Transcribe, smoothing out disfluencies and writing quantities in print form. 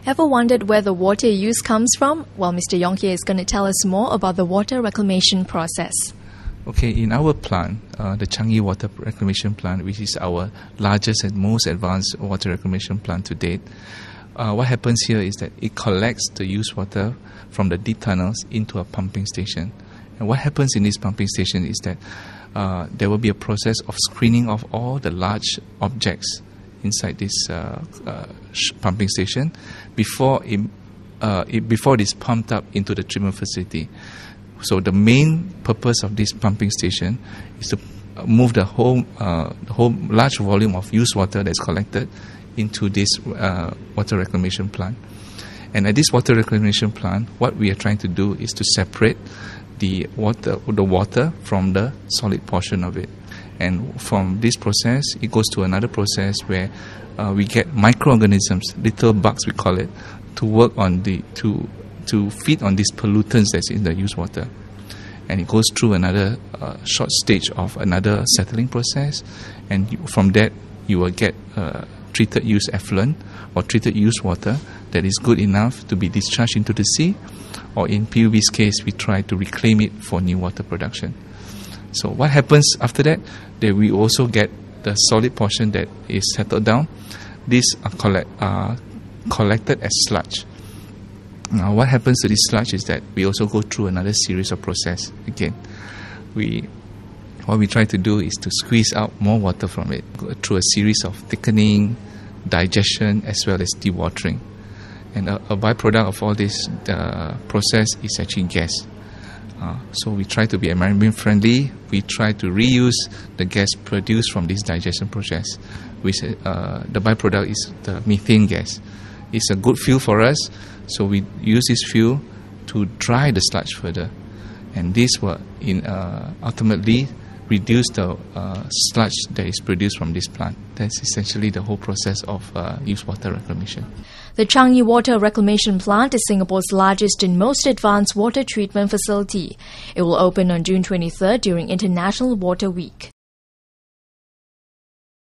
Ever wondered where the water you use comes from? Well, Mr. Yong here is going to tell us more about the water reclamation process. Okay, in our plant, the Changi Water Reclamation Plant, which is our largest and most advanced water reclamation plant to date, what happens here is that it collects the used water from the deep tunnels into a pumping station. And what happens in this pumping station is that there will be a process of screening of all the large objects inside this pumping station before it is pumped up into the treatment facility. So the main purpose of this pumping station is to move the whole large volume of used water that's collected into this water reclamation plant. And at this water reclamation plant, what we are trying to do is to separate the water from the solid portion of it. And from this process, it goes to another process where we get microorganisms, little bugs we call it, to work on to feed on these pollutants that's in the used water. And it goes through another short stage of another settling process, and from that you will get treated used effluent or treated used water that is good enough to be discharged into the sea, or in PUB's case, we try to reclaim it for new water production. So what happens after that? That we also get the solid portion that is settled down. These are collected as sludge. Now, what happens to this sludge is that we also go through another series of process. Again, what we try to do is to squeeze out more water from it through a series of thickening, digestion, as well as dewatering. And a byproduct of all this process is actually gas. So we try to be environment friendly. We try to reuse the gas produced from this digestion process, which the byproduct is the methane gas. It's a good fuel for us, so we use this fuel to dry the sludge further, and this will ultimately reduce the sludge that is produced from this plant. That's essentially the whole process of used water reclamation. The Changi Water Reclamation Plant is Singapore's largest and most advanced water treatment facility. It will open on June 23rd during International Water Week.